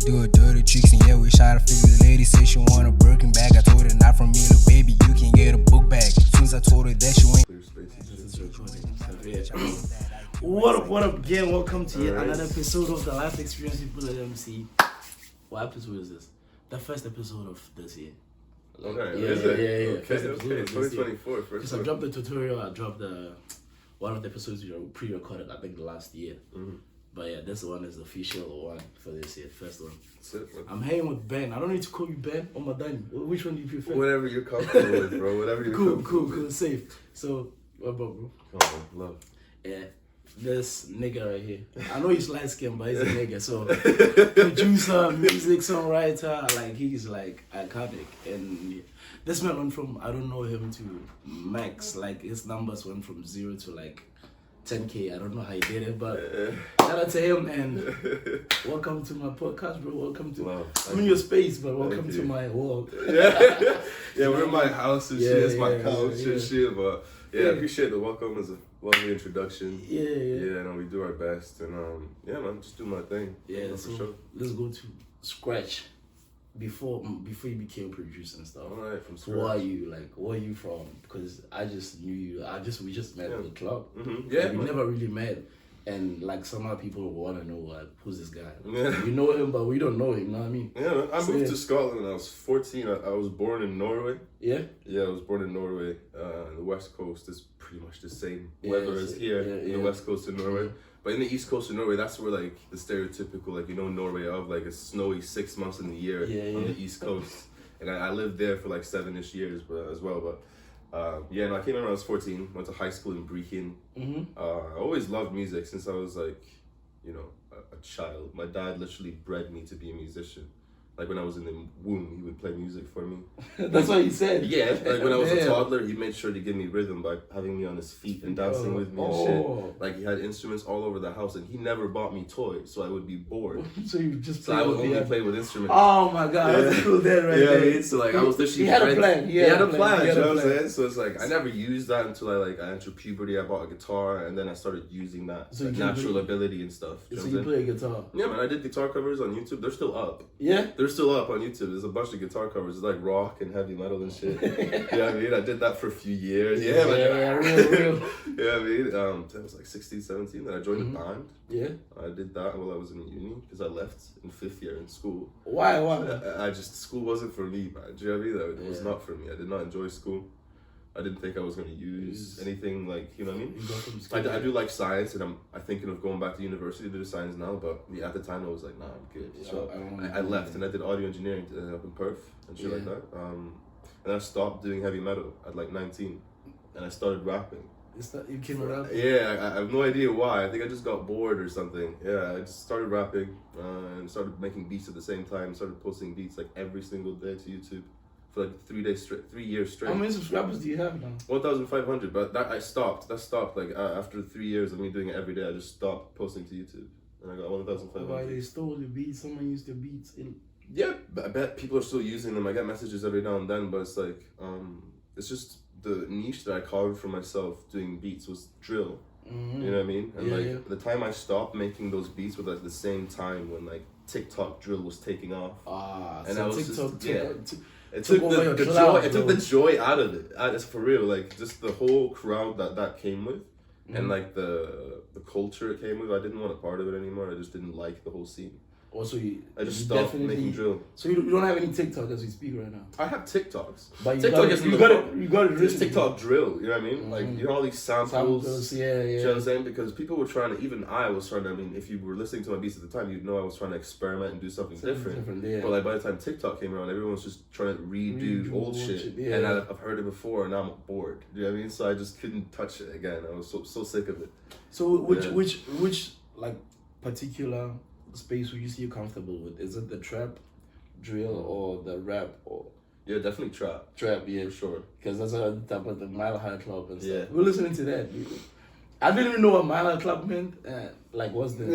do a dirty tricks and yeah, we shot a figure. The lady said she want a Birkin bag. I told her not from me, little baby, you can get a book bag. Soon as I told her that she went. What up again? Welcome to yet another episode of the Life Experience People at MC. What episode is this? The first episode of this year. Okay, Yeah. Okay, First episode of this year. 2024. Because I dropped the tutorial, I dropped one of the episodes we pre-recorded, I think last year. Mm-hmm. But yeah, this one is the official one for this year, first one. That's it, man. I'm hanging with Ben. I don't need to call you Ben or Madani. Which one do you prefer? Whatever you're comfortable with, bro. Whatever you're comfortable with. Cool, safe. So, what about, bro? Come on, love. Yeah, this nigga right here. I know he's light skinned, but he's a nigga. So, producer, music, songwriter, like he's like iconic. And this man went from, I don't know him, to max. Like his numbers went from 0 to like 10K. I don't know how he did it, but shout out to him and welcome to my podcast, bro. Welcome to I'm in your space, but welcome to my world. Yeah, we're in my house and shit. It's my couch and shit, but I appreciate the welcome. It's a lovely introduction. Yeah, and we do our best, and yeah, man, just do my thing. Yeah, so sure. Let's go to scratch. Before you became a producer and stuff. All right, from scratch. Who are you? Like, where are you from? Because I just knew you. We just met at the club. Mm-hmm. Yeah, like, we never really met. And like some other people want to know, like, who's this guy? Yeah. We know him, but we don't know him. You know what I mean? Yeah, I moved to Scotland when I was 14. I was born in Norway. Yeah. Yeah, I was born in Norway. The West Coast is pretty much the same weather as here in the West Coast of Norway. Mm-hmm. But in the East Coast of Norway, that's where like the stereotypical, like, Norway of like a snowy 6 months in the year on the East Coast. And I lived there for like 7-ish years as well. But I came in when I was 14, went to high school in Brechin. Mm-hmm. I always loved music since I was like, a child. My dad literally bred me to be a musician. Like when I was in the womb, he would play music for me. That's what he said. Yeah, like when I was a toddler, he made sure to give me rhythm by having me on his feet and dancing with me and shit. Like he had instruments all over the house, and he never bought me toys, so I would be bored. So you just I would only play with instruments. Oh my god, that's a cool dad right there. Yeah, so like I was literally. He had a plan. He had a plan. You know what I'm saying? So it's like I never used that until I entered puberty. I bought a guitar, and then I started using that natural ability and stuff. So you play guitar? Yeah, man. I did guitar covers on YouTube. They're still up. Yeah. They're still up on YouTube. There's a bunch of guitar covers. It's like rock and heavy metal and shit. I mean? I did that for a few years. Real. I mean? I was like 16, 17. Then I joined a band. Yeah. I did that while I was in uni because I left in 5th year in school. Why? School wasn't for me, man. Do you know what I mean? It was not for me. I did not enjoy school. I didn't think I was going to use anything like, you know what I mean? I do like science, and I'm thinking of going back to university to do science now, but at the time I was like, nah, I'm good. So I left and I did audio engineering up in Perth and shit like that. And I stopped doing heavy metal at like 19, and I started rapping. You came around? Yeah, I have no idea why. I think I just got bored or something. Yeah, I just started rapping and started making beats at the same time. Started posting beats like every single day to YouTube. For like 3 years straight. How many subscribers do you have now? 1,500, but that stopped. That stopped like after 3 years of me doing it every day. I just stopped posting to YouTube, and I got 1,500. Why they stole the beats? Someone used the beats. Yeah, I bet people are still using them. I get messages every now and then, but it's like it's just the niche that I carved for myself doing beats was drill. Mm-hmm. You know what I mean? And the time I stopped making those beats was like the same time when like TikTok drill was taking off. And so I was TikTok It took the joy out of it. It's for real, like just the whole crowd that came with, and like the culture it came with. I didn't want a part of it anymore. I just didn't like the whole scene. Also, I just stopped making drill. So you don't have any TikTok as we speak right now? I have TikToks. But TikTok you got it. Just TikTok drill. You know what I mean? Like all these samples. Yeah. You know what I'm saying? Because people were trying to. Even I was trying to. I mean, if you were listening to my beats at the time, you'd know I was trying to experiment and do something different. Yeah. But like by the time TikTok came around, everyone was just trying to redo old shit. Yeah. And I've heard it before, and I'm bored. You know what I mean? So I just couldn't touch it again. I was so sick of it. So which like particular space would you see you comfortable with? Is it the trap drill or the rap? Or yeah, definitely trap, yeah, for sure, because that's what the type of the Mile High Club and stuff. Yeah, we're listening to that. I didn't even know what Mile High Club meant. Like, what's that?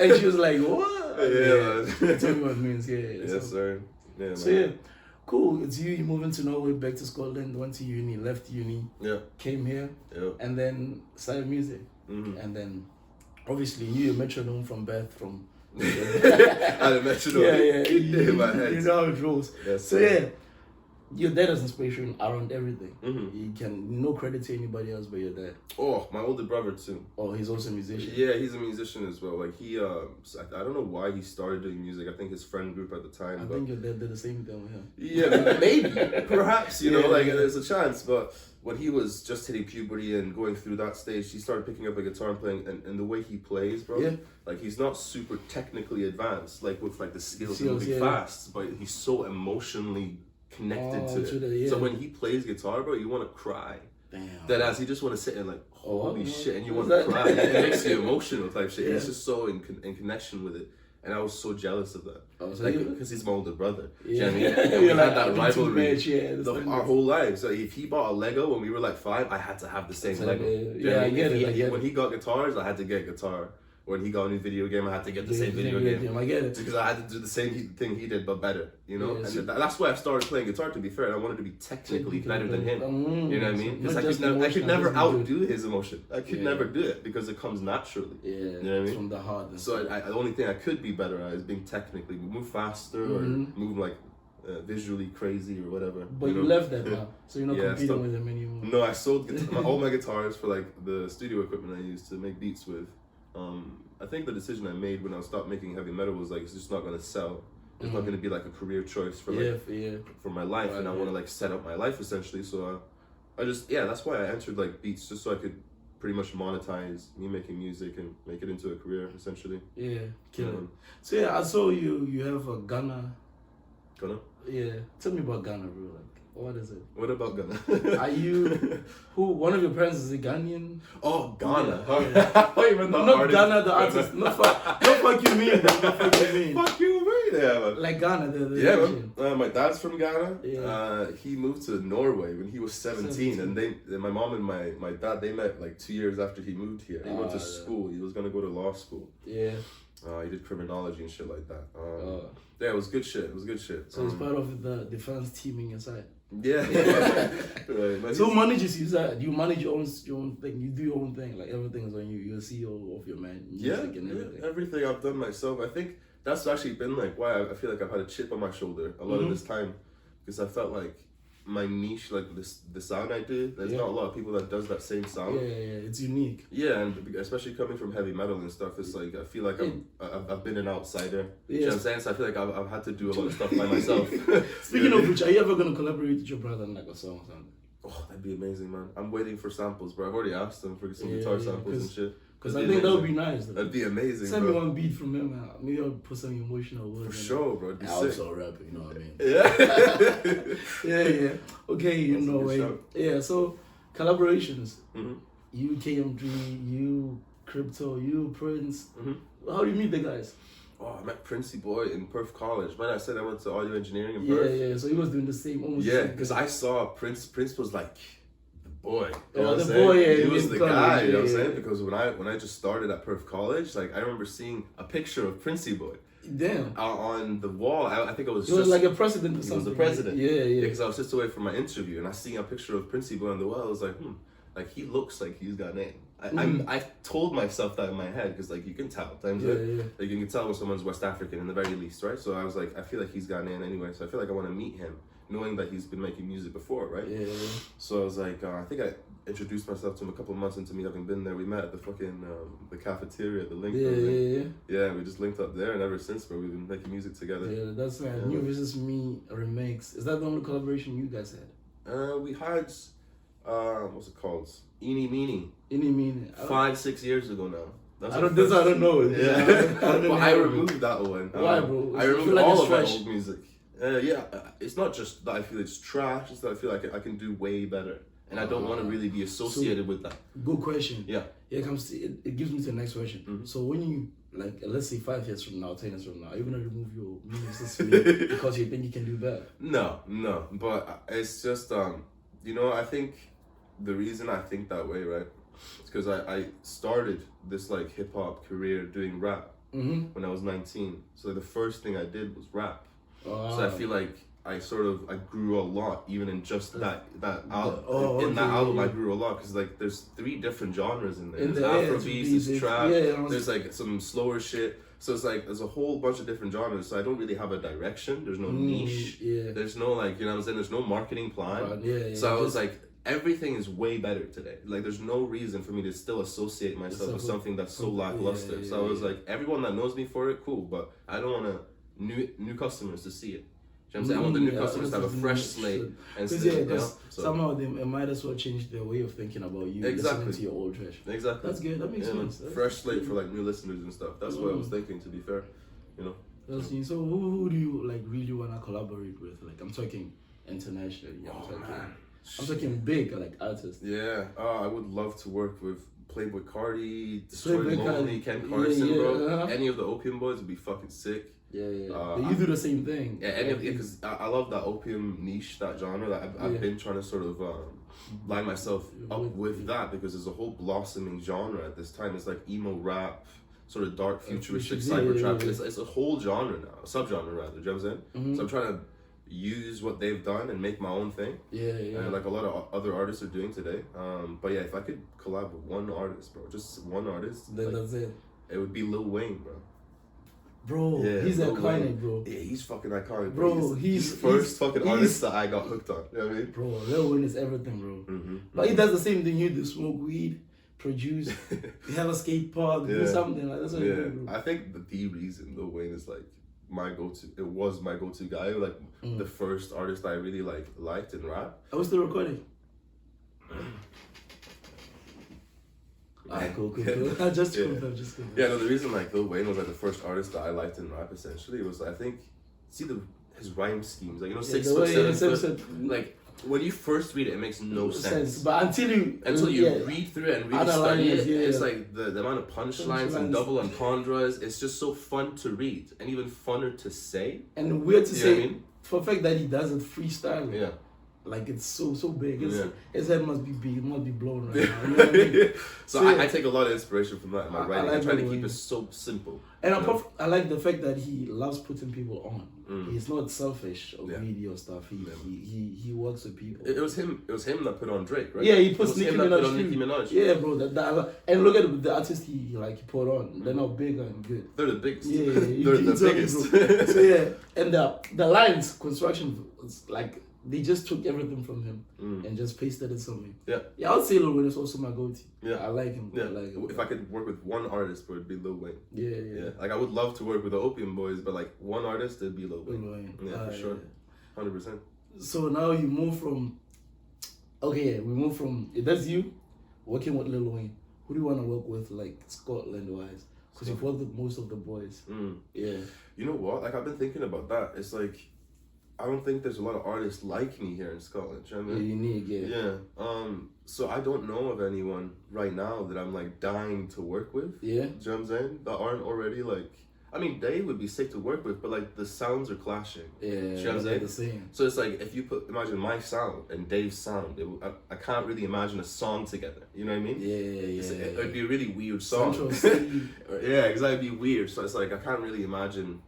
And she was like, what? Tell me what it means. Yes, sir. Yeah, so man. Cool. It's you moving to Norway, back to Scotland, went to uni, left uni, came here, and then started music. And then obviously you're a metronome from birth, from I didn't mention it. Yeah. In my head. You know how it rolls. Yes, So sir. yeah, your dad has inspiration around everything. Mhm. You can no credit to anybody else but your dad. Oh, my older brother too. Oh, he's also a musician. Yeah, he's a musician as well. Like he, I don't know why he started doing music. I think his friend group at the time. I but think your dad did the same thing with him. yeah, maybe, perhaps, you know, Yeah, like yeah. there's a chance. But when he was just hitting puberty and going through that stage, he started picking up a guitar and playing. And the way he plays, bro, Yeah. like he's not super technically advanced, like with like the skills Skills, and moving yeah. fast, but he's so emotionally connected Oh, to to it. the- yeah. So when he plays guitar, bro, you want to cry. Damn. That as you just want to sit and like, holy Oh, shit, and you is want to that- cry. It makes you emotional type shit. Yeah. He's just so in connection with it. And I was so jealous of that. Oh, so Like, you- because he's my older brother. Yeah. Do you know what I mean? And we You're had like, that I've been too rivalry much, yeah, this thing our is- whole lives. So if he bought a Lego when we were like 5, I had to have the same So, Lego. yeah, Do you know what I mean? get If it, I get when it. he got guitars, I had to get a guitar. When he got a new video game, I had to get the same video game. I get it. Because I had to do the same thing he did, but better, you know? Yeah, and so- that's why I started playing guitar, to be fair. I wanted to be technically better than him. You know what I mean? Because Not I just could never emotion, I just outdo his emotion. I could Yeah. never do it because it comes naturally. Yeah, You know what I mean? from the heart. and So stuff. the only thing I could be better at is being technically move faster or move like visually crazy or whatever. But you know? left that now, so you're not Yeah, competing stop. with him anymore. No, I sold all my guitars for like the studio equipment I used to make beats with. I think the decision I made when I stopped making heavy metal was like it's just not gonna sell. It's not gonna be like a career choice for like for my life, and I want to like set up my life essentially. So I just that's why I entered like beats just so I could pretty much monetize me making music and make it into a career essentially. Yeah, kill it. Um, So yeah, I saw you have a Ghana. Ghana? Yeah, tell me about Ghana, bro. Like, what is it? What about Ghana? Are you one of your parents is a Ghanaian? Oh, Ghana. Yeah. Oh, even the Not artist. Ghana, the artist. Not fuck you mean, bro. Not fuck you mean. Fuck you, man. Yeah, man. Like Ghana, the Yeah, region. man. My dad's from Ghana. Yeah. He moved to Norway when he was 17, and my mom and my dad, they met like 2 years after he moved here. He went to school. He was gonna go to law school. Yeah. He did criminology and shit like that. Oh. Yeah, it was good shit. It was good shit. So he's part of the defense teaming inside. Yeah. Right. But So who manages you? Do you manage your own thing? You do your own thing. Like everything is on you. You're a CEO of your music and everything. Everything I've done myself. I think that's actually been like why I feel like I've had a chip on my shoulder a lot of this time, because I felt like my niche, like the sound I do, there's not a lot of people that does that same sound. Yeah, it's unique. Yeah, and especially coming from heavy metal and stuff, it's like I feel like I've been an outsider. You know what I'm saying? So I feel like I've had to do a lot of stuff by myself. Speaking of which, are you ever gonna collaborate with your brother on like a song or something? Oh, that'd be amazing, man. I'm waiting for samples, bro. I've already asked them for some guitar samples and shit. Because I think that would be nice. Though. That'd be amazing, Send bro. me one beat from him, man. Maybe I'll put some emotional words. For in sure, bro. It'd be it. sick. Also rap, you know what I mean? Yeah. Yeah. Okay, you That's a know, good wait. shout. Yeah, so collaborations. Mm-hmm. You KMG, you Crypto, you Prince. Mm-hmm. How do you meet the guys? Oh, I met Princey Boy in Perth College. Man, I said I went to audio engineering in Yeah, Perth. yeah. So he was doing the same. Almost Yeah, the same because thing. I saw Prince. Prince was like the boy. Oh, You know what the I'm saying? boy, yeah, He in was the college, guy. You know what I'm yeah, saying? yeah. Because when I just started at Perth College, like I remember seeing a picture of Princey Boy Damn. on the wall. I think it was He was just like a president or he something. was the president. Yeah. Because I was just away from my interview and I seen a picture of Princey Boy on the wall. I was like, like he looks like he's got name. I told myself that in my head because like you can tell times like you can tell when someone's West African in the very least, right? So I was like, I feel like he's Ghanaian anyway, so I feel like I want to meet him, knowing that he's been making music before, right? Yeah. So I was like, I think I introduced myself to him a couple of months into me having been there. We met at the fucking the cafeteria, the Link building. Yeah, we just linked up there, and ever since, bro, we've been making music together. Yeah, that's right. New vs. Me remix. Is that the only collaboration you guys had? We had what's it called? Eeny Meeny. Any meaning? 5-6 years ago now. That's I our don't. This first- I don't know. Yeah, don't but I know. removed that one. Why, bro? I You removed feel like all it's of my trash? old music. Yeah, it's not just that I feel it's trash. It's that I feel like I can do way better, and I don't want to really be associated with that. Good question. Yeah. Here comes. It gives me to the next question. So when you like, let's say 5 years from now, 10 years from now, are you gonna remove your music because you think you can do better? No, but it's just you know, I think the reason I think that way, right? It's because I started this like hip hop career doing rap when I was 19. So the first thing I did was rap. So I feel like I grew a lot even in just that album. In that album, I grew a lot because like there's 3 different genres in there. There's Afrobeats, there's trap, there's like some slower shit. So it's like there's a whole bunch of different genres. So I don't really have a direction. There's no niche. Yeah. There's no like, you know what I'm saying? There's no marketing plan. Yeah. So I was like, everything is way better today. Like there's no reason for me to still associate myself with something that's so lackluster. So I was like, everyone that knows me for it, cool. But I don't want new customers to see it. You know what I'm saying? I want the new customers to have a fresh slate and somehow they might as well change their way of thinking about you. Listening to your old trash. Exactly. That's good. That makes sense. Fresh slate for like new listeners and stuff. That's what I was thinking. To be fair, you know. So who do you like really wanna collaborate with? Like I'm talking internationally. I'm talking big like artists. Yeah. I would love to work with Playboy Cardi, Destroy Lonely, Ken Yeah, Carson, bro. uh-huh. Any of the Opium Boys would be fucking sick. Yeah. You do the same thing. Yeah, any of because I love that opium niche, that genre. That I've been trying to sort of line myself up with that because there's a whole blossoming genre at this time. It's like emo rap, sort of dark futuristic cyber trap. It's a whole genre now, a subgenre rather. Do you know what I'm saying? Mm-hmm. So I'm trying to use what they've done and make my own thing. And like a lot of other artists are doing today. But yeah, if I could collab with one artist, bro, just one artist, then that's it. It would be Lil Wayne, bro. Bro, he's iconic, bro. Yeah, he's fucking iconic, bro. He's the first fucking artist that I got hooked on. You know what I mean? Bro, Lil Wayne is everything, bro. Like he does the same thing you do: smoke weed, produce, have a skate park, do something like that's what you do, bro. I think the reason Lil Wayne is like my go-to. It was my go-to guy. Like the first artist I really liked in rap. I was still recording. Cool. Just confirm. Yeah, no, the reason like Lil Wayne was like the first artist that I liked in rap essentially was I think his rhyme schemes, like 6 foot 7 foot, like when you first read it, it makes no sense. But until you read through it and really study it, it's like the amount of punchlines and double entendres. It's just so fun to read and even funner to say. And weird to say for the fact that he does it freestyle. Yeah. Like it's so big. His head must be big. It must be blown right now. You know what I mean? So I take a lot of inspiration from that in my writing. I try to keep it so simple. And I like the fact that he loves putting people on. He's not selfish or greedy or stuff. He works with people. It was him that put on Drake, right? Yeah, he puts Nicki Minaj. Yeah, bro. And look at the artists he put on. They're not big and good. They're the biggest. Yeah, they're the biggest. So yeah, and the lines construction was like. They just took everything from him and just pasted it somewhere. Yeah, I would say Lil Wayne is also my go-to. Yeah, I like him. Yeah, if I could work with one artist, it would be Lil Wayne. Yeah. Like I would love to work with the Opium Boys, but like one artist, it'd be Lil Wayne. Yeah, for sure, 100%. So now you move from. Okay, we move from. That's you, working with Lil Wayne. Who do you want to work with, like Scotland-wise? Because you've worked with most of the boys. Yeah. You know what? Like I've been thinking about that. It's like. I don't think there's a lot of artists like me here in Scotland. You know what I mean? Unique, yeah. So I don't know of anyone right now that I'm like dying to work with. Yeah. Do you know what I'm saying? That aren't already like. I mean, Dave would be sick to work with, but like the sounds are clashing. Yeah. Do you know what I'm saying? The same. So it's like if you imagine my sound and Dave's sound, I can't really imagine a song together. You know what I mean? Yeah. It would be a really weird song. Yeah, exactly. It'd be weird. So it's like I can't really imagine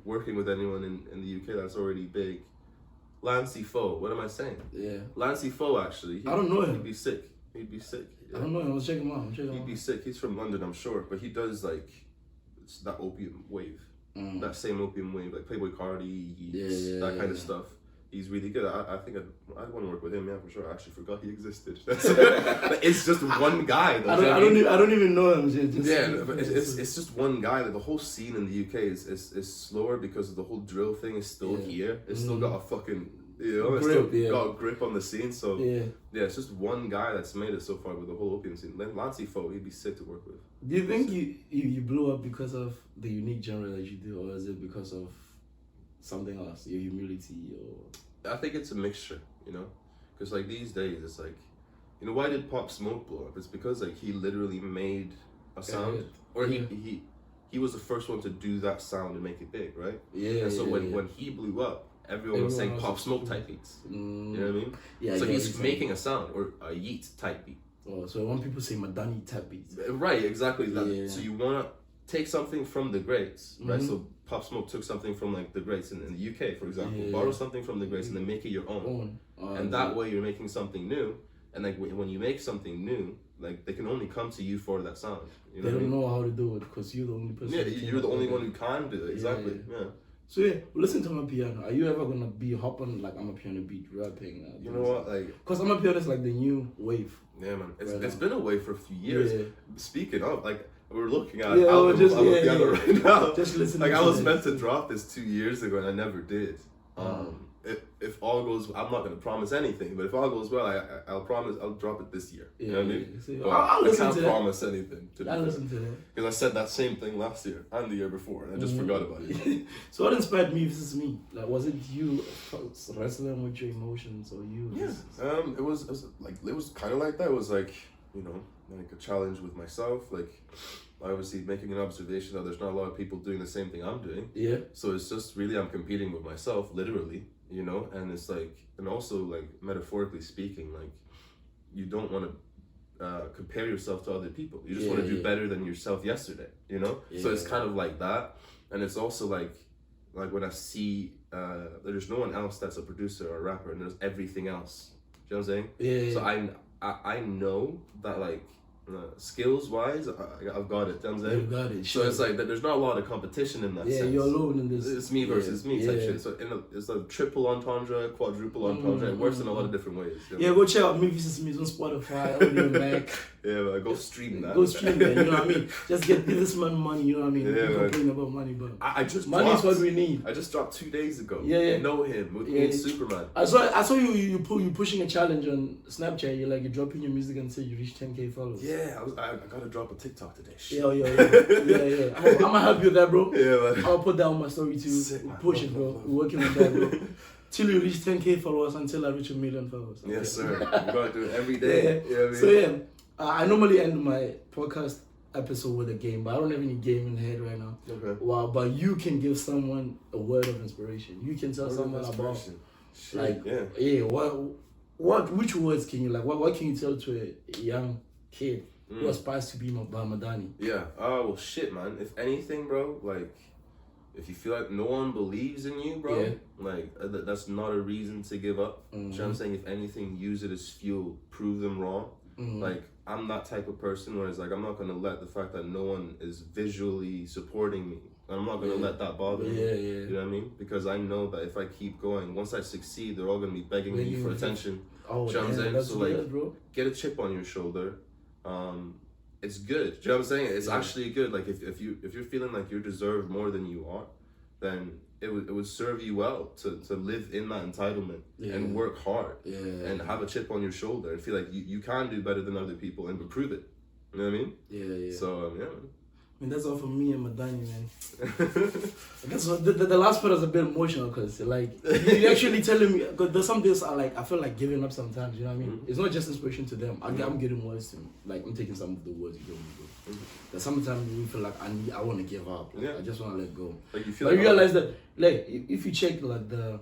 working with anyone in the UK that's already big. Lancey Foe, what am I saying? Yeah. Lancey Foe, actually. I don't know him. He'd be sick. Yeah. I don't know him. Let's check him out. He'd be sick. He's from London, I'm sure. But he does like that opium wave. That same opium wave, like Playboy Cardi, that kind of stuff. He's really good. I think I'd want to work with him, for sure. I actually forgot he existed. It's just one guy. Though, I don't even know him. It's just one guy. Like, the whole scene in the UK is slower because the whole drill thing is still here. It's still got a fucking it's still got a grip on the scene. So it's just one guy that's made it so far with the whole opium scene. Then Lancey Foe, he'd be sick to work with. Do you think you blew up because of the unique genre that you do, or is it because of something else, your humility, or? I think it's a mixture, because like these days it's like, why did Pop Smoke blow up? It's because like he literally made a sound, or he was the first one to do that sound and make it big, right? Yeah. And so when he blew up, everyone was saying Pop Smoke type beats. You know what I mean? Yeah. So he's making a sound or a Yeet type beat. Oh, so when people say Madani type beats. Right, exactly that. Yeah. So you wanna take something from the greats, right? So Pop Smoke took something from like the greats in the UK, for example. Borrow something from the greats and then make it your own. And that way you're making something new. And like when you make something new, like they can only come to you for that sound. You know They what I don't mean? know how to do it because you're the only person. Yeah, that can you're the only do one it. who can do it. Exactly. Yeah. So yeah, listen to my piano. Are you ever gonna be hopping like I'm a piano beat rapping? You know what? Like, because I'm a piano is like the new wave. yeah, man. It's, Right it's now. been away for a few years. Yeah. Speaking of, like, we're looking at Yeah, album just- of yeah, piano yeah. right now. Just listen. Like, to I was it. meant to drop this 2 years ago and I never did. If all goes, I'm not gonna promise anything, but if all goes well, I'll promise I'll drop it this year. Yeah, You know what I yeah. mean? See, But I'll listen I can't to that. promise anything. I'll listen to that. Because I said that same thing last year and the year before, and I just forgot about it. So what inspired me versus me? Like, was it you wrestling with your emotions, or you? Yeah. It was kind of like that. It was like, you know, like a challenge with myself. Like, obviously making an observation that there's not a lot of people doing the same thing I'm doing. Yeah. So it's just really I'm competing with myself, literally, you know. And it's like, and also like metaphorically speaking, like you don't want to compare yourself to other people. You just want to do better than yourself yesterday, you know. So it's kind of like that, and it's also like when I see there's no one else that's a producer or a rapper, and there's everything else. Do you know what I'm saying? Yeah. So I know that like skills wise I've got it. You know what I'm saying? You got it. So it's like that. There's not a lot of competition in that Yeah, sense. you're alone in this. It's me versus me type yeah. shit. So it's a triple entendre, quadruple entendre. It works in a lot of different ways. You know? Yeah, go check out Me vs. Me on Spotify, Audio Mac. Yeah, man, go stream that. Go stream that, you know what I mean? Just give this man money, you know what I mean? Yeah, We man. complain about money, but I just money is dropped, what we need. I just dropped 2 days ago. Yeah. Know him with me Yeah. and Superman. I saw you pushing a challenge on Snapchat. You're dropping your music until you reach 10K followers. Yeah, I gotta drop a TikTok today. Shit. Yeah. I'm gonna help you with that, bro. Yeah, man. I'll put that on my story too. Sick, man. Push it, bro. We're working on that, bro. Till you reach 10K followers, until I reach 1 million followers. Okay. Yes, sir. You gotta do it every day. Yeah. You know what I mean? So yeah, I normally end my podcast episode with a game, but I don't have any game in the head right now. Okay. Wow, but you can give someone a word of inspiration. You can tell someone about Shit, which words can you what can you tell to a young kid who aspires to be by Madani? Yeah. Oh, well, shit, man. If anything, bro, like, if you feel like no one believes in you, bro, like, that's not a reason to give up. You know what I'm saying? If anything, use it as fuel. Prove them wrong. Like, I'm that type of person where it's like, I'm not going to let the fact that no one is visually supporting me, I'm not going to let that bother me. You know what I mean? Because I know that if I keep going, once I succeed, they're all going to be begging me for attention. Oh, you know what I'm saying? that's So, good, like, bro. get a chip on your shoulder. It's good. Do you know what I'm saying? It's actually good. Like if you're feeling like you deserve more than you are, then it would serve you well to live in that entitlement and work hard and have a chip on your shoulder and feel like you can do better than other people and prove it. You know what I mean? Yeah. So yeah, man. I mean, that's all for me and Madani, man. That's what, the last part was a bit emotional because, like, you actually telling me, because there's some days I feel like giving up sometimes, you know what I mean? It's not just inspiration to them. I'm getting words to me. Like, I'm taking some of the words you give me, bro. There's sometimes we feel like I want to give up. Like, I just want to let go. Like you feel but like I realize that, like, if you check, like, the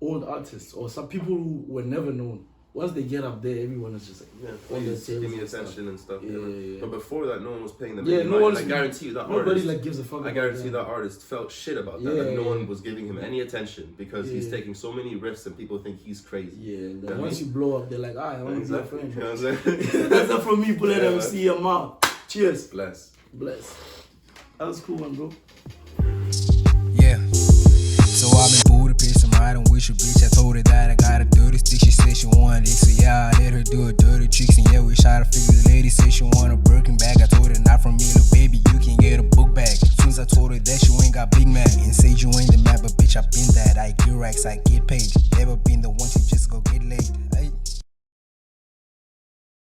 old artists or some people who were never known, once they get up there, everyone is just like, please give me attention and stuff. Yeah. But before that, no one was paying them. I guarantee you that nobody artist. like gives a fuck. I guarantee that artist felt shit about that. That no one was giving him any attention because he's taking so many risks and people think he's crazy. Yeah. And then once you blow up, they're like, I want to be a friend. You know what I'm saying? That's not from me. Bullet MC, your mouth. Cheers. Bless. That was cool one, bro. Yeah. So I've been Budapest, I'm riding with your bitch. I told her that I got a dirty stick. She said she wanted it, so yeah, I let her do a dirty tricks. And yeah, we shot a figure. The lady said she want a Birkin bag. I told her not from me, little baby, you can get a book bag. Soon as I told her that, she ain't got Big Mac and said you ain't the man, but bitch, I been that. I get racks, I get paid. Never been the one to just go get laid. Hey.